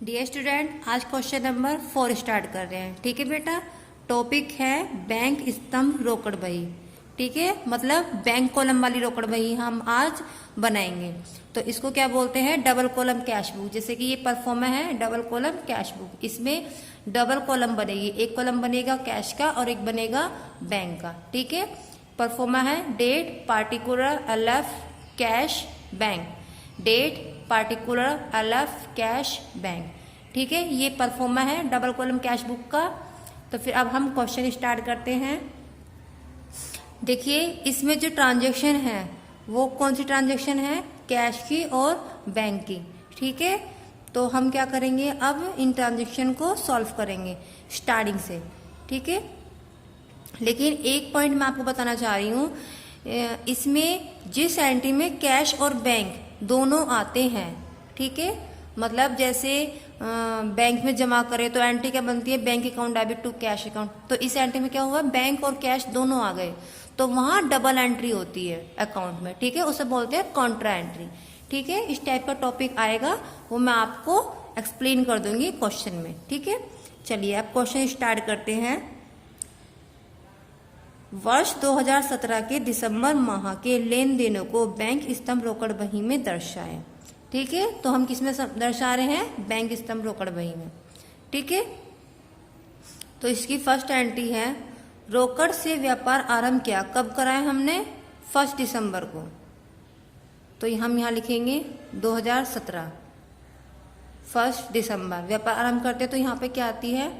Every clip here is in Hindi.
डियर स्टूडेंट, आज क्वेश्चन नंबर 4 स्टार्ट कर रहे हैं। ठीक है बेटा, टॉपिक है बैंक स्तंभ रोकड़ बही। ठीक है, मतलब बैंक कॉलम वाली रोकड़ बही हम आज बनाएंगे। तो इसको क्या बोलते हैं? Double column cash book. जैसे कि ये परफॉर्मा है डबल कॉलम कैश बुक, इसमें डबल कॉलम बनेगी, एक कॉलम बनेगा कैश का और एक बनेगा बैंक का। ठीक है, परफॉर्मा है date, particular, LF, cash, bank. Date, particular, LF, cash, bank. ठीक है, ये परफॉर्मा है डबल कॉलम कैश बुक का। तो फिर अब हम क्वेश्चन स्टार्ट करते हैं। देखिए, इसमें जो ट्रांजैक्शन है वो कौन सी ट्रांजैक्शन है? कैश की और बैंक की। ठीक है, तो हम क्या करेंगे, अब इन ट्रांजैक्शन को सॉल्व करेंगे स्टार्टिंग से। ठीक है, लेकिन एक पॉइंट मैं आपको बताना चाह रही हूँ, इसमें जिस एंट्री में कैश और बैंक दोनों आते हैं, ठीक है, मतलब जैसे बैंक में जमा करें तो एंट्री क्या बनती है? Bank account debit to cash account. तो इस एंट्री में क्या हुआ? बैंक और कैश दोनों आ गए, तो वहां डबल एंट्री होती है अकाउंट में। ठीक है, उसे बोलते हैं कॉन्ट्रा एंट्री। ठीक है, इस टाइप का टॉपिक आएगा, वो मैं आपको एक्सप्लेन कर दूंगी क्वेश्चन में। ठीक है, चलिए अब क्वेश्चन स्टार्ट करते हैं। वर्ष 2017 के दिसंबर माह के लेन देनों को बैंक स्तंभ रोकड़ बही में दर्शाएं। ठीक है, तो हम किस में दर्शा रहे हैं? बैंक स्तंभ रोकड़ बही में। ठीक है, तो इसकी फर्स्ट एंट्री है, रोकड़ से व्यापार आरंभ किया। कब कराया हमने? 1 दिसंबर को। तो हम यहां लिखेंगे 2017 1 दिसंबर व्यापार आरंभ करते, तो यहां पे क्या आती है?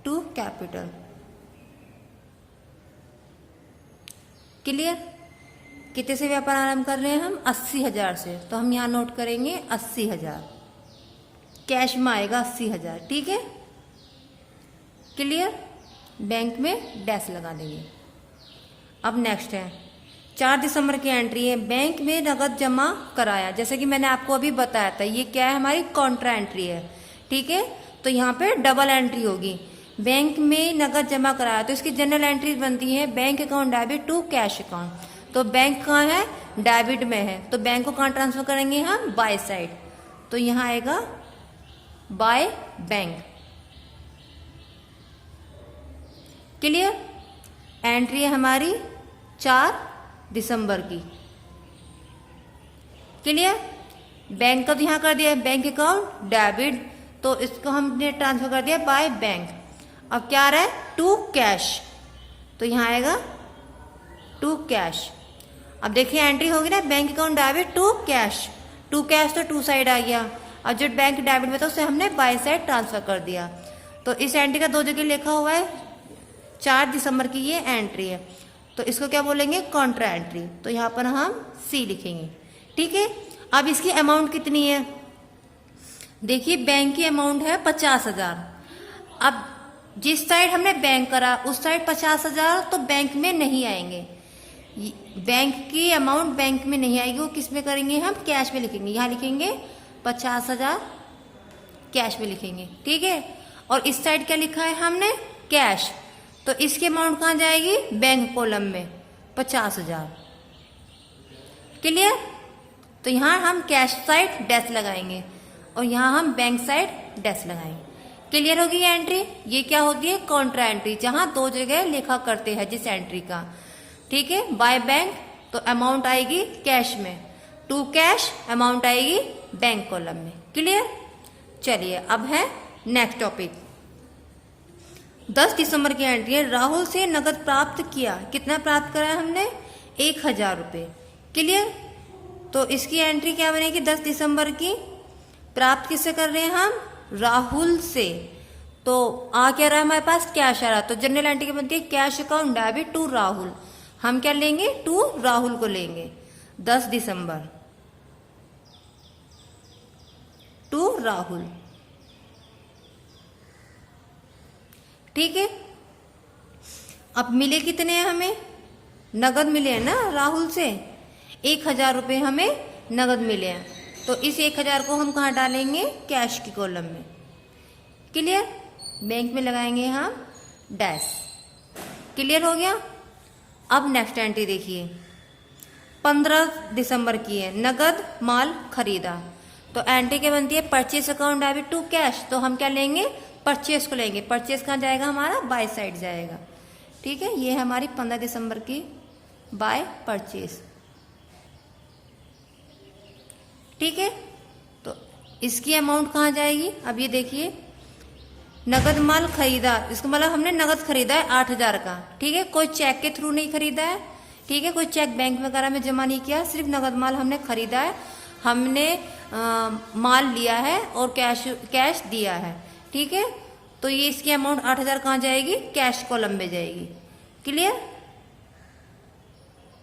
To capital. क्लियर? कितने से व्यापार आरंभ कर रहे हैं हम? 80,000 से। तो हम यहां नोट करेंगे 80,000, कैश में आएगा 80,000। ठीक है, क्लियर? बैंक में डैश लगा देंगे। अब नेक्स्ट है 4 दिसंबर की एंट्री है, बैंक में नगद जमा कराया। जैसे कि मैंने आपको अभी बताया था, ये क्या है? हमारी कॉन्ट्रा एंट्री है। ठीक है, तो यहाँ पे डबल एंट्री होगी। बैंक में नगद जमा कराया, तो इसकी जनरल एंट्री बनती है bank account debit to cash account. तो बैंक कहाँ है? डेबिट में है, तो बैंक को कहाँ ट्रांसफर करेंगे हम? By side. तो यहां आएगा बाय बैंक। क्लियर? एंट्री है हमारी 4 दिसंबर की। क्लियर? बैंक का तो यहां कर दिया बैंक अकाउंट डेबिट, तो इसको हमने ट्रांसफर कर दिया बाय बैंक। अब क्या आ रहा है? टू कैश, तो यहां आएगा टू कैश। अब देखिए एंट्री होगी ना, bank account debit to cash. To cash तो टू साइड आ गया, और जो बैंक डेबिट में था उसे हमने बाय साइड ट्रांसफर कर दिया। तो इस एंट्री का 2 जगह लिखा हुआ है, 4 दिसंबर की ये एंट्री है, तो इसको क्या बोलेंगे? Contra entry. तो यहां पर हम सी लिखेंगे। ठीक है, अब इसकी अमाउंट कितनी है? देखिए बैंक की अमाउंट है 50,000। अब जिस साइड हमने बैंक करा उस साइड 50,000 तो बैंक में नहीं आएंगे। बैंक की अमाउंट बैंक में नहीं आएगी, वो किस में करेंगे हम? कैश में लिखेंगे। यहां लिखेंगे 50,000 कैश में लिखेंगे। ठीक है, और इस साइड क्या लिखा है हमने? कैश। तो इसकी अमाउंट कहां जाएगी? बैंक कॉलम में 50,000। क्लियर? तो यहां हम कैश साइड डैश लगाएंगे और यहां हम बैंक साइड डैश लगाएंगे। क्लियर होगी ये एंट्री? ये क्या होती है? कॉन्ट्रा एंट्री, जहां 2 जगह लिखा करते हैं जिस एंट्री का। ठीक है, बाय बैंक तो अमाउंट आएगी कैश में, टू कैश अमाउंट आएगी बैंक कॉलम में। क्लियर? चलिए अब है नेक्स्ट टॉपिक। 10 दिसंबर की एंट्री है, राहुल से नगद प्राप्त किया। कितना प्राप्त करा है हमने? 1,000 रुपए। क्लियर? तो इसकी एंट्री क्या बनेगी? 10 दिसंबर की प्राप्त किससे कर रहे हैं हम? राहुल से। तो आ क्या रहा है हमारे पास? कैश आ रहा है, तो जनरल एंट्री क्या बनती है? Cash account debit to Rahul. हम क्या लेंगे? टू राहुल को लेंगे। 10 दिसंबर टू राहुल। ठीक है, अब मिले कितने हैं हमें? नगद मिले हैं ना राहुल से, 1,000 रुपए हमें नगद मिले हैं। तो इस 1,000 को हम कहाँ डालेंगे? कैश की कॉलम में। क्लियर? बैंक में लगाएंगे हम डैश। क्लियर हो गया? अब नेक्स्ट एंट्री देखिए, 15 दिसंबर की है, नगद माल खरीदा। तो एंट्री क्या बनती है, purchase account debit to cash, तो हम क्या लेंगे, परचेस को लेंगे। परचेस कहाँ जाएगा हमारा, बाय साइड जाएगा। ठीक है, ये है हमारी 15 दिसंबर की बाय परचेस। ठीक है, तो इसकी अमाउंट कहाँ जाएगी, अब ये देखिए, नगद माल खरीदा, इसका मतलब हमने नगद खरीदा है 8,000 का। ठीक है, कोई चेक के थ्रू नहीं खरीदा है। ठीक है, कोई चेक बैंक वगैरह में जमा नहीं किया, सिर्फ नगद माल हमने खरीदा है, हमने माल लिया है और कैश दिया है। ठीक है, तो ये इसकी अमाउंट 8,000 कहाँ जाएगी, कैश कॉलम में जाएगी। क्लियर,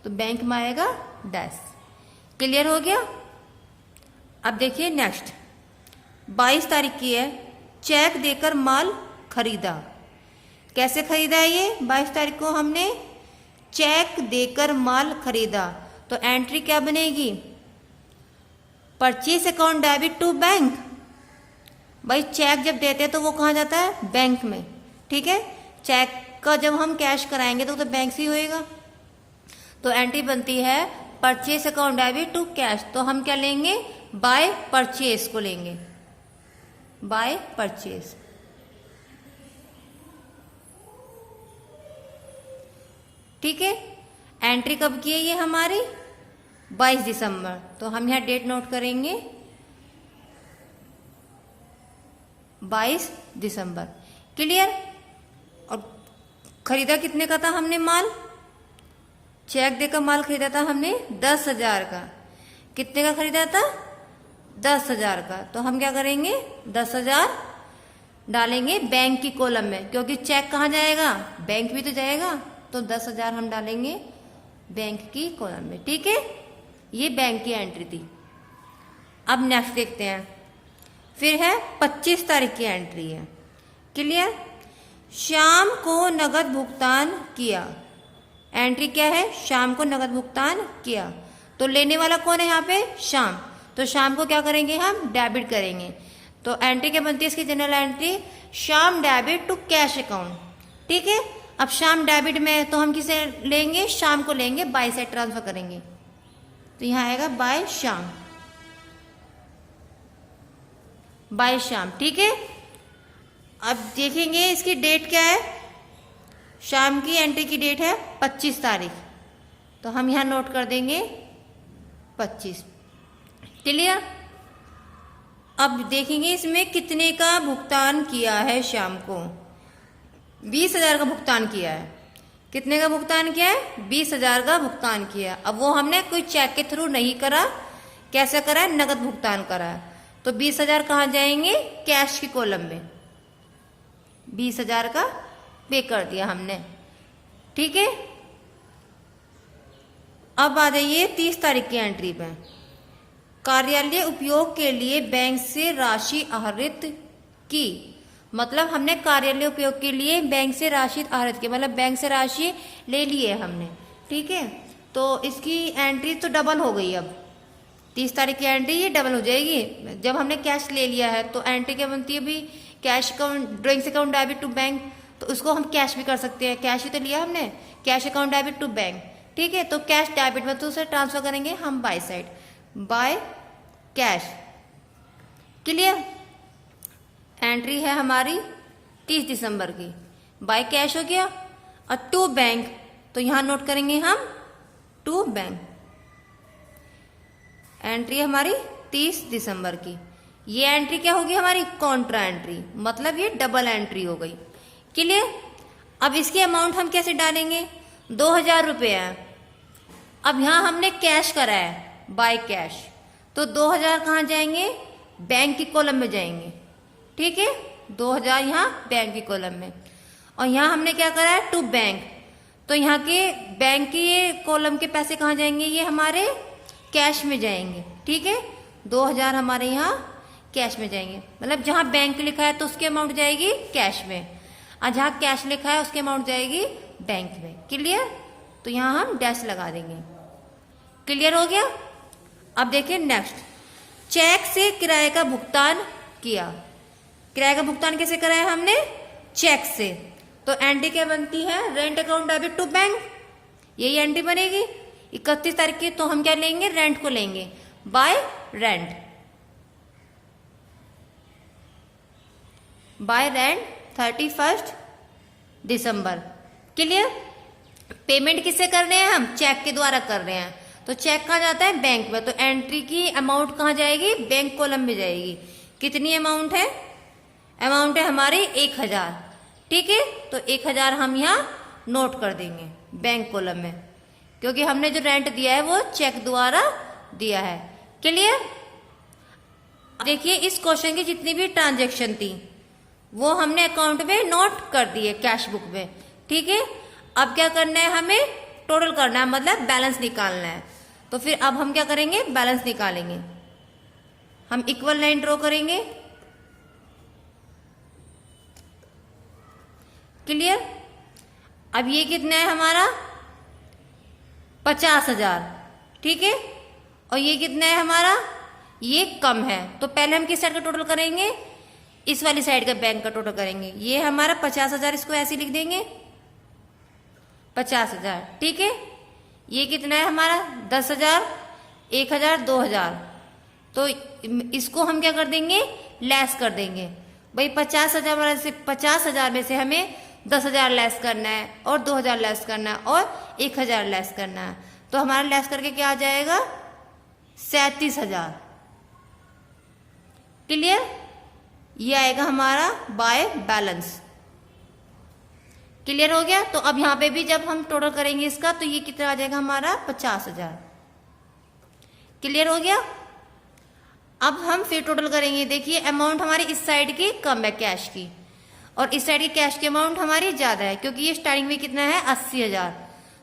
तो बैंक में आएगा डैश। क्लियर हो गया। अब देखिए नेक्स्ट, 22 तारीख की है, चेक देकर माल खरीदा। कैसे खरीदा है ये, 22 तारीख को हमने चेक देकर माल खरीदा, तो एंट्री क्या बनेगी, purchase account debit to bank. भाई चेक जब देते हैं तो वो कहाँ जाता है, बैंक में। ठीक है, चेक का जब हम कैश कराएंगे तो बैंक से ही होएगा, तो एंट्री बनती है purchase account debit to cash. तो हम क्या लेंगे, बाय परचेस को लेंगे, बाय परचेस। ठीक है, एंट्री कब की है ये हमारी, 22 दिसंबर, तो हम यहाँ डेट नोट करेंगे 22 दिसंबर। क्लियर। और खरीदा कितने का था हमने माल, चेक देकर माल खरीदा था हमने 10,000 का। कितने का खरीदा था, 10,000 का। तो हम क्या करेंगे, 10,000 डालेंगे बैंक की कॉलम में, क्योंकि चेक कहाँ जाएगा, बैंक भी तो जाएगा, तो 10,000 हम डालेंगे बैंक की कॉलम में। ठीक है, ये बैंक की एंट्री थी। अब नेक्स्ट देखते हैं, फिर है 25 तारीख की एंट्री है। क्लियर, शाम को नगद भुगतान किया। एंट्री क्या है, शाम को नगद भुगतान किया, तो लेने वाला कौन है यहाँ पे, शाम, तो शाम को क्या करेंगे हम, डेबिट करेंगे। तो एंट्री क्या बनती है इसकी, जनरल एंट्री, शाम डेबिट टू कैश अकाउंट। ठीक है, अब शाम डेबिट में तो हम किसे लेंगे, शाम को लेंगे, बाय से ट्रांसफर करेंगे, तो यहाँ आएगा बाय शाम, बाय शाम। ठीक है, अब देखेंगे इसकी डेट क्या है, शाम की एंट्री की डेट है 25 तारीख, तो हम यहाँ नोट कर देंगे 25। क्लियर। अब देखेंगे इसमें कितने का भुगतान किया है, शाम को 20,000 का भुगतान किया है। कितने का भुगतान किया है, 20,000 का भुगतान किया। अब वो हमने कोई चेक के थ्रू नहीं करा, कैसे करा है, नगद भुगतान करा है, तो 20,000 कहाँ जाएंगे, कैश की कॉलम में, 20,000 का पे कर दिया हमने। ठीक है, अब आ जाइए 30 तारीख की एंट्री पे, कार्यालय उपयोग के लिए बैंक से राशि आहरित की। मतलब हमने कार्यालय उपयोग के लिए बैंक से राशि आहरित की, मतलब बैंक से राशि ले ली है हमने। ठीक है, तो इसकी एंट्री तो डबल हो गई। अब 30 तारीख की एंट्री ये डबल हो जाएगी, जब हमने कैश ले लिया है तो एंट्री क्या बनती है, अभी cash account, drawings account debit to bank, तो उसको हम कैश भी कर सकते हैं, कैश ही तो लिया हमने, cash account debit to bank. ठीक है, तो कैश डेबिट में तो उसे ट्रांसफर करेंगे हम by side, by cash. Clear. Entry है हमारी 30 दिसंबर की, बाय कैश हो गया। और टू बैंक, तो यहां नोट करेंगे हम टू बैंक। एंट्री हमारी 30 दिसंबर की। ये एंट्री क्या होगी हमारी, कॉन्ट्रा एंट्री, मतलब ये डबल एंट्री हो गई। क्लियर। अब इसकी अमाउंट हम कैसे डालेंगे, 2,000 रुपये है। अब यहां हमने कैश करा है, बाय कैश, तो 2,000 कहाँ जाएंगे, बैंक की कॉलम में जाएंगे। ठीक है, 2,000 यहाँ बैंक की कॉलम में। और यहाँ हमने क्या करा है, टू बैंक, तो यहाँ के बैंक के कॉलम के पैसे कहाँ जाएंगे, ये हमारे कैश में जाएंगे। ठीक है, 2,000 हमारे यहाँ कैश में जाएंगे, मतलब जहाँ बैंक लिखा है तो उसकी अमाउंट जाएगी कैश में, और जहाँ कैश लिखा है उसकी अमाउंट जाएगी बैंक में। क्लियर। तो यहाँ हम डैश लगा देंगे। क्लियर हो गया। अब देखिए नेक्स्ट, चेक से किराए का भुगतान किया। किराए का भुगतान कैसे कराया हमने, चेक से, तो एंट्री क्या बनती है, rent account debit to bank, यही एंट्री बनेगी। 31 तारीख की तो हम क्या लेंगे, रेंट को लेंगे, बाय रेंट। बाय रेंट 31 दिसंबर। क्लियर। पेमेंट किससे कर रहे हैं हम? चेक के द्वारा कर रहे हैं। तो चेक कहाँ जाता है? बैंक में। तो एंट्री की अमाउंट कहाँ जाएगी? बैंक कॉलम में जाएगी। कितनी अमाउंट है? अमाउंट है हमारी 1000। ठीक है, तो 1000 हम यहाँ नोट कर देंगे बैंक कॉलम में, क्योंकि हमने जो रेंट दिया है वो चेक द्वारा दिया है। क्लियर। देखिए इस क्वेश्चन की जितनी भी ट्रांजेक्शन थी वो हमने अकाउंट में नोट कर दी है, कैश बुक में। ठीक है, अब क्या करना है? हमें टोटल करना है, मतलब बैलेंस निकालना है। तो फिर अब हम क्या करेंगे? बैलेंस निकालेंगे। हम इक्वल लाइन ड्रॉ करेंगे। क्लियर। अब ये कितना है हमारा? 50,000। ठीक है, और ये कितना है हमारा? ये कम है। तो पहले हम किस साइड का टोटल करेंगे? इस वाली साइड का बैंक का टोटल करेंगे। ये हमारा 50,000, इसको ऐसे लिख देंगे 50,000। ठीक है, ये कितना है हमारा? 10,000, 1,000, 2,000। तो इसको हम क्या कर देंगे? लेस कर देंगे। भाई 50,000 में से हमें 10,000 लेस करना है, और 2,000 लेस करना है, और 1,000 लेस करना है। तो हमारा लेस करके क्या आ जाएगा? 37,000। क्लियर। ये आएगा हमारा बाय बैलेंस। क्लियर हो गया। तो अब यहां पे भी जब हम टोटल करेंगे इसका, तो ये कितना आ जाएगा हमारा? 50,000। क्लियर हो गया। अब हम फिर टोटल करेंगे। देखिए अमाउंट हमारी इस साइड की कम है कैश की, और इस साइड की कैश की अमाउंट हमारी ज्यादा है, क्योंकि ये स्टार्टिंग में कितना है? 80,000।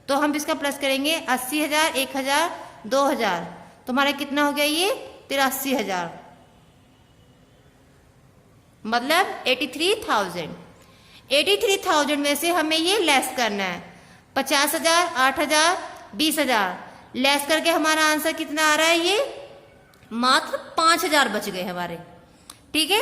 तो हम इसका प्लस करेंगे 80,000, 1,000, 2,000। तो हमारा कितना हो गया? ये 83,000, मतलब 83,000। 83,000 में से हमें ये लेस करना है। 50,000, 8,000, 20,000 लेस करके हमारा आंसर कितना आ रहा है? ये मात्र 5,000 बच गए हमारे। ठीक है,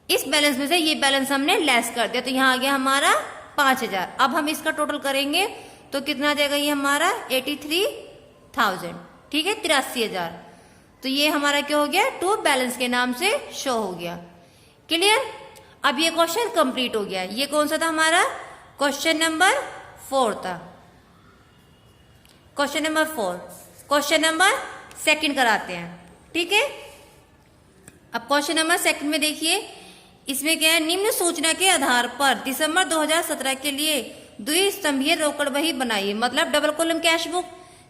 इस बैलेंस में से ये बैलेंस हमने लेस कर दिया, तो यहां आ गया हमारा 5,000। अब हम इसका टोटल करेंगे तो कितना आ जाएगा? ये हमारा 83,000। ठीक है, 83,000। तो ये हमारा क्या हो गया? टू बैलेंस के नाम से शो हो गया। क्लियर। अब ये क्वेश्चन कंप्लीट हो गया। ये कौन सा था हमारा? क्वेश्चन नंबर 4 था। Question number 4। क्वेश्चन नंबर 2 कराते हैं। ठीक है, अब क्वेश्चन नंबर 2 में देखिए, इसमें क्या है? निम्न सूचना के आधार पर दिसंबर 2017 के लिए द्विस्तंभीय रोकड़ बही बनाइए। मतलब double column cash book,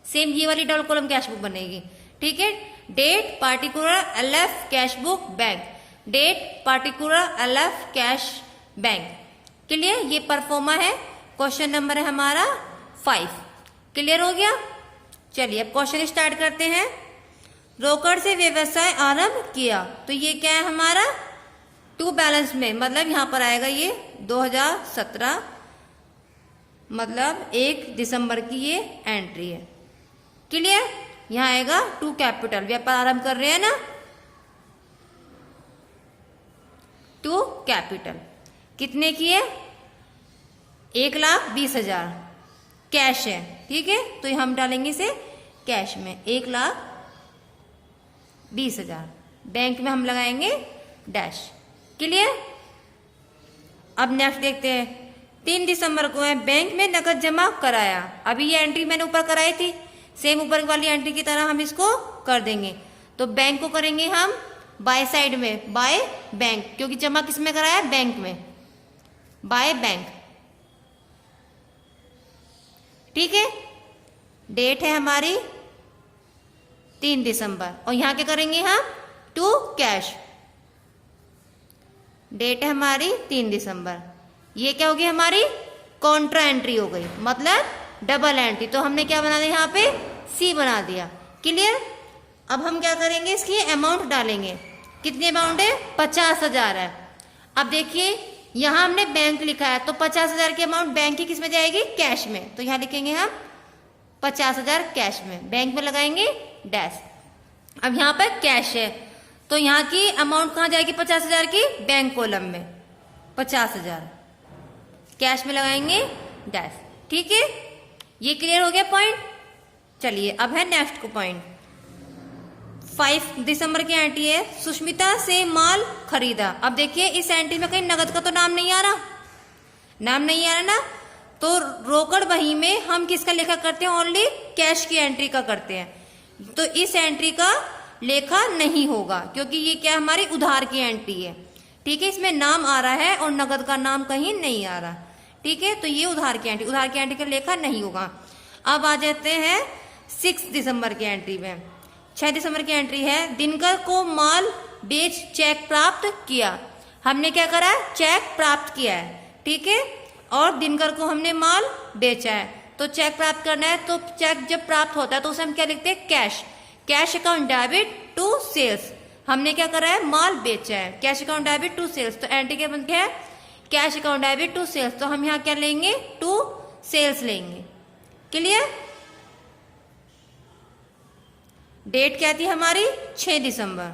same ये वाली डबल कॉलम कैश बुक बनेगी। ठीक है, date particular LF cash book bank, date particular LF cash bank. Clear. ये परफॉर्मा है। क्वेश्चन नंबर है हमारा 5। क्लियर हो गया। चलिए अब क्वेश्चन स्टार्ट करते हैं। रोकड़ से व्यवसाय आरंभ किया, तो ये क्या है हमारा? टू बैलेंस में, मतलब यहां पर आएगा ये 2017, मतलब 1 दिसंबर की ये एंट्री है। क्लियर। यहां आएगा टू कैपिटल, व्यापार आरंभ कर रहे हैं ना, टू कैपिटल। कितने की है? 1,20,000 कैश है। ठीक है, तो हम डालेंगे इसे कैश में 1,20,000। बैंक में हम लगाएंगे डैश। क्लियर। अब नेक्स्ट देखते हैं। 3 दिसंबर को है बैंक में नकद जमा कराया। अभी ये एंट्री मैंने ऊपर कराई थी, सेम ऊपर वाली एंट्री की तरह हम इसको कर देंगे। तो बैंक को करेंगे हम बाय साइड में, बाय बैंक, क्योंकि जमा किस में कराया? बैंक में, बाय बैंक। ठीक है, डेट है हमारी 3 दिसंबर, और यहां क्या करेंगे हम? To cash. डेट है हमारी 3 दिसंबर। ये क्या होगी? हमारी कॉन्ट्रा एंट्री हो गई, मतलब डबल एंट्री। तो हमने क्या बना दिया? यहाँ पे सी बना दिया। क्लियर। अब हम क्या करेंगे? इसकी अमाउंट डालेंगे। कितनी अमाउंट है? 50,000 है। अब देखिए यहां हमने बैंक लिखा है, तो 50,000 की अमाउंट बैंक की किस में जाएगी? कैश में। तो यहां लिखेंगे हम 50,000 कैश में, बैंक में लगाएंगे डैश। अब यहां पर कैश है, तो यहां की अमाउंट कहां जाएगी? 50,000 की बैंक कॉलम में 50,000, कैश में लगाएंगे डैश। ठीक है, ये क्लियर हो गया पॉइंट। चलिए अब है नेक्स्ट को पॉइंट 5 दिसंबर की एंट्री है, सुष्मिता से माल खरीदा। अब देखिए इस एंट्री में कहीं नगद का तो नाम नहीं आ रहा, नाम नहीं आ रहा ना, तो रोकड़ बही में हम किसका लेखा करते हैं, ओनली कैश की एंट्री का करते हैं। तो इस एंट्री का लेखा नहीं होगा क्योंकि ये क्या हमारी उधार की एंट्री है। ठीक है, इसमें नाम आ रहा है और नगद का नाम कहीं नहीं आ रहा। ठीक है, तो ये उधार की एंट्री का लेखा नहीं होगा। अब आ जाते हैं 6 दिसंबर की एंट्री में। 6 दिसंबर की एंट्री है, दिनकर को माल बेच चेक प्राप्त किया। हमने क्या करा, चेक प्राप्त किया है। ठीक है, और दिनकर को हमने माल बेचा है, तो चेक प्राप्त करना है। तो चेक जब प्राप्त होता है तो उसे हम क्या लिखते हैं, cash. Cash account debit to sales. हमने क्या करा है, माल बेचा है, cash account debit to sales. तो एंट्री क्या बनती है, cash account debit to sales. तो हम यहाँ क्या लेंगे, टू सेल्स लेंगे। क्लियर। डेट क्या थी हमारी, 6 दिसंबर।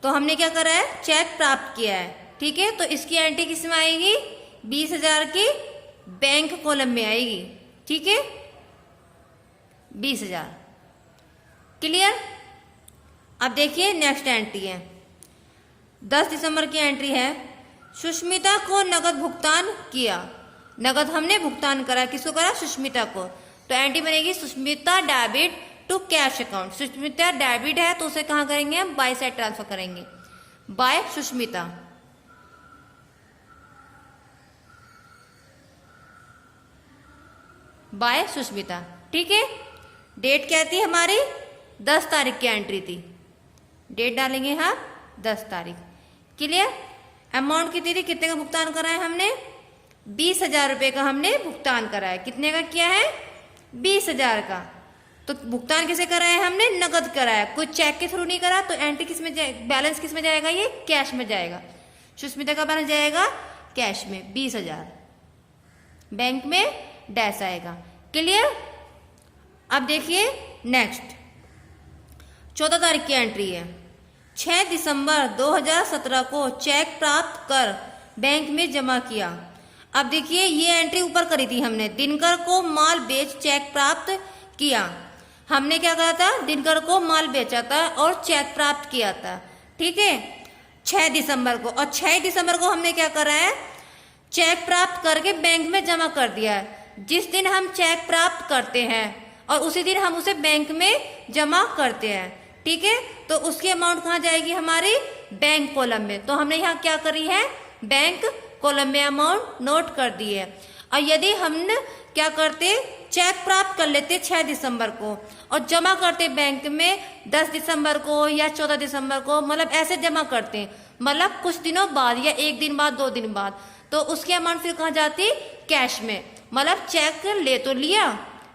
तो हमने क्या करा है, चेक प्राप्त किया है। ठीक है, तो इसकी एंट्री किस में आएगी, 20,000 की बैंक कॉलम में आएगी। ठीक है, 20,000। क्लियर। अब देखिए नेक्स्ट एंट्री है, 10 दिसंबर की एंट्री है, सुष्मिता को नगद भुगतान किया। नगद हमने भुगतान करा, किसको करा, सुष्मिता को। तो एंट्री बनेगी Sushmita debit to cash account. Sushmita debit है तो उसे कहां करेंगे, हम बाय साइड ट्रांसफर करेंगे, बाय सुष्मिता। बाय सुष्मिता। ठीक है, डेट क्या थी हमारी, 10 तारीख की एंट्री थी। डेट डालेंगे हाँ 10 तारीख। क्लियर। अमाउंट कितनी थी, कितने का भुगतान करा है हमने, 20,000 रुपए का हमने भुगतान करा है। कितने का किया है, 20,000 का। तो भुगतान किसे करा है हमने, नगद करा है, कोई चेक के थ्रू नहीं करा। तो एंट्री किस में बैलेंस किस में जाएगा, ये कैश में जाएगा। सुष्मिता का बैलेंस जाएगा कैश में 20,000, बैंक में डैश आएगा। क्लियर। अब देखिए नेक्स्ट 14 तारीख की एंट्री है, 6 दिसंबर 2017 को चेक प्राप्त कर बैंक में जमा किया। अब देखिए ये एंट्री ऊपर करी थी हमने, दिनकर को माल बेच चेक प्राप्त किया। हमने क्या करा था, दिनकर को माल बेचा था और चेक प्राप्त किया था। ठीक है, 6 दिसंबर को। और 6 दिसंबर को हमने क्या करा है, चेक प्राप्त करके बैंक में जमा कर दिया है। जिस दिन हम चेक प्राप्त करते हैं और उसी दिन हम उसे बैंक में जमा करते हैं। ठीक है, तो उसकी अमाउंट कहाँ जाएगी हमारी, बैंक कॉलम में। तो हमने यहाँ क्या करी है, बैंक कॉलम में अमाउंट नोट कर दी है। और यदि हम क्या करते, चेक प्राप्त कर लेते 6 दिसंबर को और जमा करते बैंक में 10 दिसंबर को या 14 दिसंबर को, मतलब ऐसे जमा करते, मतलब कुछ दिनों बाद या 1 दिन बाद 2 दिन बाद, तो उसकी अमाउंट फिर कहाँ जाती, कैश में। मतलब चेक ले तो लिया,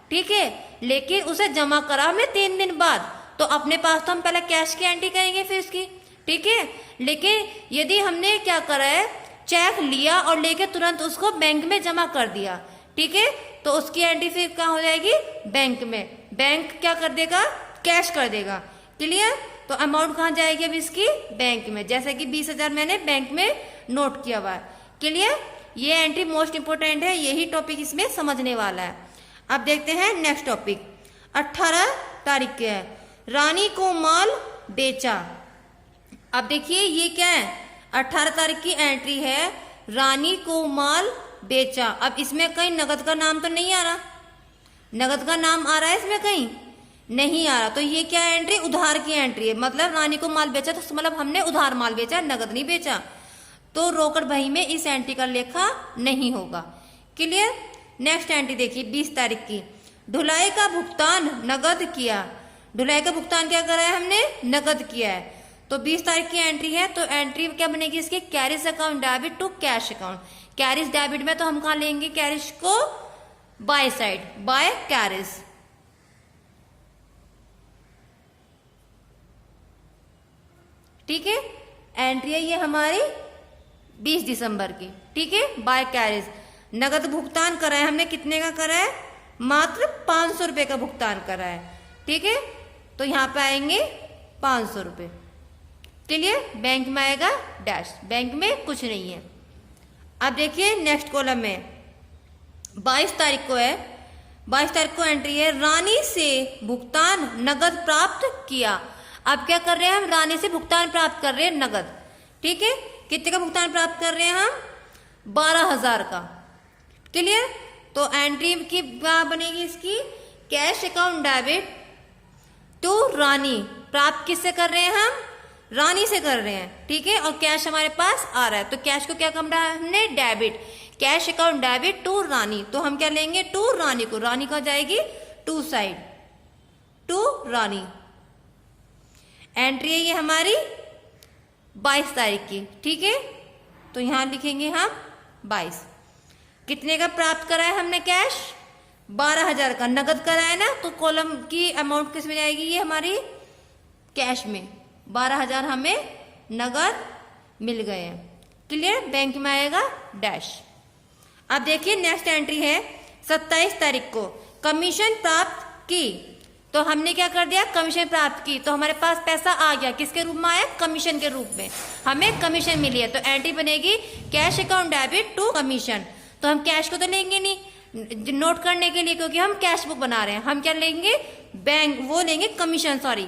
ठीक है, लेकिन उसे जमा करा हमने 3 दिन बाद, तो अपने पास तो हम पहले कैश की एंट्री करेंगे फिर इसकी। ठीक है, लेकिन यदि हमने क्या करा है, चेक लिया और लेके तुरंत उसको बैंक में जमा कर दिया, ठीक है, तो उसकी एंट्री फिर कहाँ हो जाएगी, बैंक में। बैंक क्या कर देगा, कैश कर देगा। क्लियर। तो अमाउंट कहाँ जाएगी अब इसकी, बैंक में। जैसे कि 20,000 मैंने बैंक में नोट किया हुआ है। क्लियर। ये एंट्री मोस्ट इंपोर्टेंट है, यही टॉपिक इसमें समझने वाला है। अब देखते हैं नेक्स्ट टॉपिक, 18 तारीख के है, रानी को माल बेचा। अब देखिए ये क्या है, 18 तारीख की एंट्री है, रानी को माल बेचा। अब इसमें कहीं नगद का नाम तो नहीं आ रहा, नगद का नाम आ रहा है इसमें कहीं नहीं आ रहा। तो ये क्या एंट्री, उधार की एंट्री है। मतलब रानी को माल बेचा तो मतलब हमने उधार माल बेचा, नगद नहीं बेचा। तो रोकड़ बही में इस एंट्री का लेखा नहीं होगा। क्लियर। नेक्स्ट एंट्री देखिए 20 तारीख की, ढुलाई का भुगतान नगद किया। ढुलाई का भुगतान क्या करा है हमने, नगद किया है। तो 20 तारीख की एंट्री है, तो एंट्री क्या बनेगी इसकी, carriage account debit to cash account. Carriage debit में तो हम कहा लेंगे कैरिज को, बाय साइड, बाय कैरिज। ठीक है, एंट्री है ये हमारी 20 दिसंबर की। ठीक है, बाय कैरिज। नगद भुगतान करा है हमने, कितने का करा है, मात्र 500 रुपए का भुगतान करा है। ठीक है, तो यहां पे आएंगे 500 रुपए। क्लियर। बैंक में आएगा डैश, बैंक में कुछ नहीं है। अब देखिए नेक्स्ट कॉलम में 22 तारीख को है, 22 तारीख को एंट्री है, रानी से भुगतान नगद प्राप्त किया। अब क्या कर रहे हैं हम, रानी से भुगतान प्राप्त कर रहे हैं नगद, ठीक है। कितने का भुगतान प्राप्त कर रहे हैं हम, 12,000 का। क्लियर। तो एंट्री की क्या बनेगी इसकी, कैश अकाउंट डेबिट टू रानी, प्राप्त किससे कर रहे हैं हम, रानी से कर रहे हैं, ठीक है। और कैश हमारे पास आ रहा है, तो कैश को क्या करना है हमने, debit, cash account debit to Rani. तो हम क्या लेंगे, टू रानी को, रानी का जाएगी to side, to Rani. Entry है ये हमारी 22 तारीख की, ठीक है। तो यहां लिखेंगे हम 22। कितने का प्राप्त करा है हमने कैश, 12,000 का नगद करा है ना, तो कॉलम की अमाउंट किस में जाएगी, ये हमारी कैश में 12,000 हमें नगद मिल गए हैं। क्लियर। बैंक में आएगा डैश। अब देखिए नेक्स्ट एंट्री है 27 तारीख को, कमीशन प्राप्त की। तो हमने क्या कर दिया, कमीशन प्राप्त की, तो हमारे पास पैसा आ गया, किसके रूप में आया, कमीशन के रूप में, हमें कमीशन मिली है। तो एंट्री बनेगी cash account debit to commission. तो हम कैश को तो लेंगे नहीं नोट करने के लिए, क्योंकि हम कैश बुक बना रहे हैं। हम क्या लेंगे, बैंक वो लेंगे कमीशन, सॉरी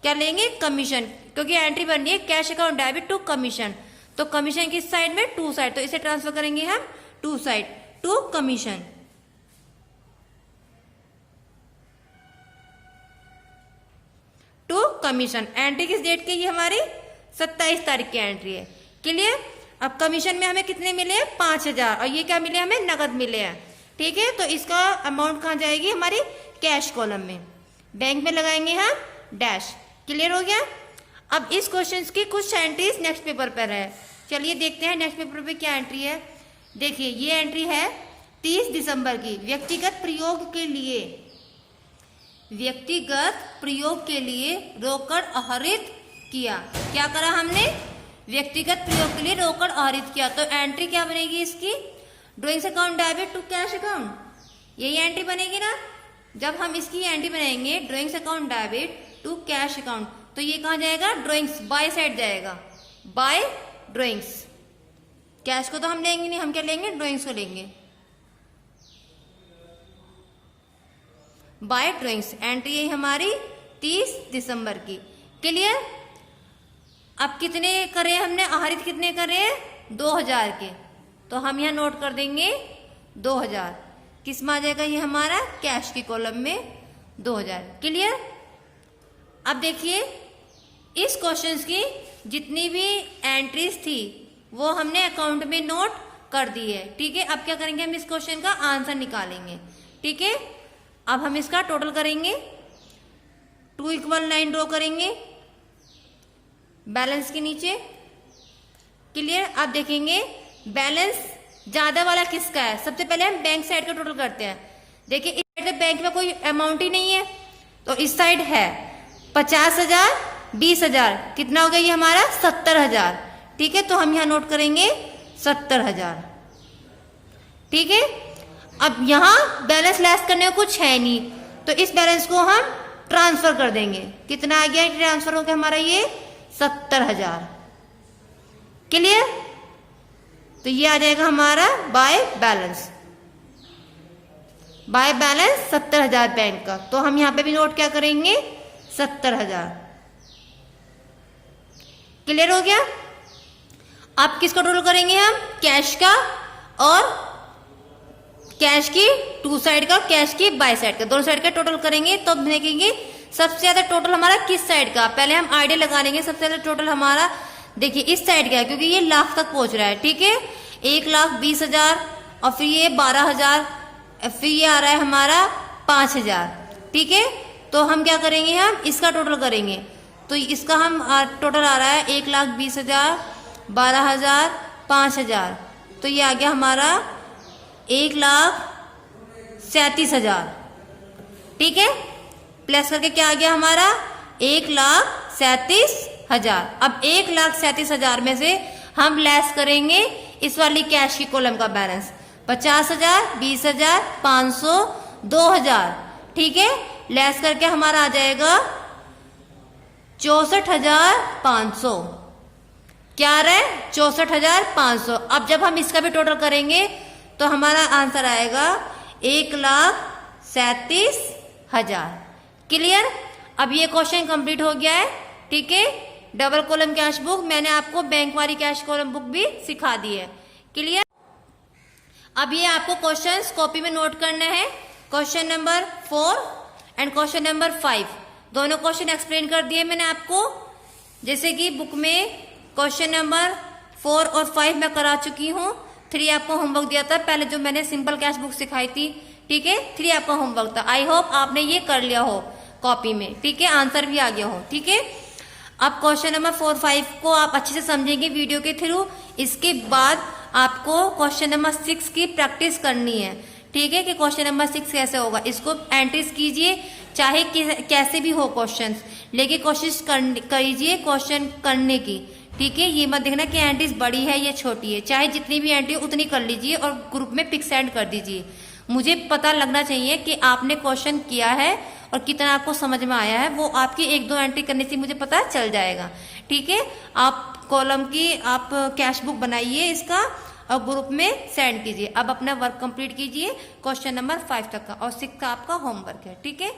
क्या लेंगे, कमीशन, क्योंकि एंट्री बन रही है cash account debit to commission. तो कमीशन किस साइड में, टू साइड, तो इसे ट्रांसफर करेंगे हम to side, to commission. To commission entry किस डेट की, ये हमारी 27 तारीख की एंट्री है। क्लियर। अब कमीशन में हमें कितने मिले, 5,000, और ये क्या मिले हमें, नगद मिले हैं, ठीक है। तो इसका अमाउंट कहाँ जाएगी, हमारी कैश कॉलम में, बैंक में लगाएंगे हम डैश। क्लियर हो गया। अब इस क्वेश्चन की कुछ एंट्रीज नेक्स्ट पेपर पर है, चलिए देखते हैं नेक्स्ट पेपर पे क्या एंट्री है। देखिए ये एंट्री है 30 दिसंबर की, व्यक्तिगत प्रयोग के लिए, व्यक्तिगत प्रयोग के लिए रोकड़ आहरित किया। क्या करा हमने, व्यक्तिगत प्रयोग के लिए रोकड़ आहरित किया। तो एंट्री क्या बनेगी इसकी, drawings account debit to cash account, यही एंट्री बनेगी ना। जब हम इसकी एंट्री बनाएंगे drawings account debit to cash account, तो ये कहाँ जाएगा, ड्रॉइंग्स बाय साइड जाएगा, बाय ड्रॉइंग्स। कैश को तो हम लेंगे नहीं, हम क्या लेंगे, ड्रॉइंग्स को लेंगे, बाय ड्रॉइंग्स। एंट्री है हमारी 30 दिसंबर की। क्लियर। अब कितने करे हमने, आहरित कितने करे, 2,000 के, तो हम यहां नोट कर देंगे 2,000। किस में आ जाएगा, ये हमारा कैश की कॉलम में 2,000। क्लियर। अब देखिए इस क्वेश्चंस की जितनी भी एंट्रीज थी वो हमने अकाउंट में नोट कर दी है, ठीक है। अब क्या करेंगे, हम इस क्वेश्चन का आंसर निकालेंगे, ठीक है। अब हम इसका टोटल करेंगे, 2 इक्वल लाइन ड्रॉ करेंगे बैलेंस के नीचे। क्लियर। अब देखेंगे बैलेंस ज्यादा वाला किसका है, सबसे पहले हम बैंक साइड का टोटल करते हैं। देखिए इस साइड में बैंक में कोई अमाउंट ही नहीं है, तो इस साइड है 50,000, 20,000, कितना हो गया ये हमारा 70,000, ठीक है। तो हम यहां नोट करेंगे 70,000, ठीक है। अब यहां बैलेंस लेस करने को कुछ है नहीं, तो इस बैलेंस को हम ट्रांसफर कर देंगे। कितना आ गया ट्रांसफर हो गया हमारा, ये 70,000। क्लियर। तो ये आ जाएगा हमारा by balance, by balance 70,000 bank का। तो हम यहां पे भी नोट क्या करेंगे, 70,000। क्लियर हो गया। अब किसका टोटल करेंगे हम, कैश का, और कैश की टू साइड का, कैश की बाय साइड का, दोनों साइड का टोटल करेंगे। तो देखेंगे सबसे ज्यादा टोटल हमारा किस साइड का, पहले हम आइडिया लगा लेंगे। सबसे ज्यादा टोटल हमारा देखिए इस साइड का है, क्योंकि ये लाख तक पहुंच रहा है, ठीक है। 1,20,000, और फिर ये 12,000, फिर ये आ रहा है हमारा 5,000, ठीक है। तो हम क्या करेंगे, हम इसका टोटल करेंगे। तो इसका हम टोटल आ रहा है 1,20,000, 12,000, 5,000, तो ये आ गया हमारा 1,37,000, ठीक है। प्लस करके क्या आ गया हमारा 1,37,000। अब 1,37,000 में से हम लेस करेंगे इस वाली कैश की कॉलम का बैलेंस, 50,000, 20,000, 500, 2,000, ठीक है। लेस करके हमारा आ जाएगा 64,500। क्या आ रहा है, 64,500। अब जब हम इसका भी टोटल करेंगे तो हमारा आंसर आएगा 37,000। क्लियर? अब ये क्वेश्चन कंप्लीट हो गया है। ठीक है, डबल कॉलम कैश बुक, मैंने आपको बैंक वाली कैश कॉलम बुक भी सिखा दी है। क्लियर? अब ये आपको क्वेश्चंस कॉपी में नोट करना है। Question number 4 and question number 5 दोनों क्वेश्चन एक्सप्लेन कर दिए मैंने आपको। जैसे कि बुक में क्वेश्चन नंबर 4 और 5 मैं करा चुकी हूँ। 3 आपको होमवर्क दिया था पहले, जो मैंने सिंपल कैश बुक सिखाई थी। ठीक है, 3 आपका होमवर्क था। आई होप आपने ये कर लिया हो कॉपी में। ठीक है, आंसर भी आ गया हो। ठीक है, अब क्वेश्चन नंबर 4, 5 को आप अच्छे से समझेंगे वीडियो के थ्रू। इसके बाद आपको क्वेश्चन नंबर 6 की प्रैक्टिस करनी है। ठीक है, कि क्वेश्चन नंबर 6 कैसे होगा, इसको एंट्रीज कीजिए, चाहे कैसे भी हो क्वेश्चंस, लेकिन कोशिश कीजिए क्वेश्चन करने की। ठीक है, ये मत देखना कि एंट्रीज बड़ी है या छोटी है, चाहे जितनी भी एंट्री उतनी कर लीजिए और ग्रुप में पिक सेंड कर दीजिए। मुझे पता लगना चाहिए कि आपने क्वेश्चन किया है और कितना आपको समझ में आया है। वो आपकी 1-2 एंट्री करने से मुझे पता चल जाएगा। ठीक है, आप कॉलम की आप कैश बुक बनाइए इसका और ग्रुप में सेंड कीजिए। अब अपना वर्क कंप्लीट कीजिए क्वेश्चन नंबर 5 तक का, और 6 का आपका होमवर्क है। ठीक है।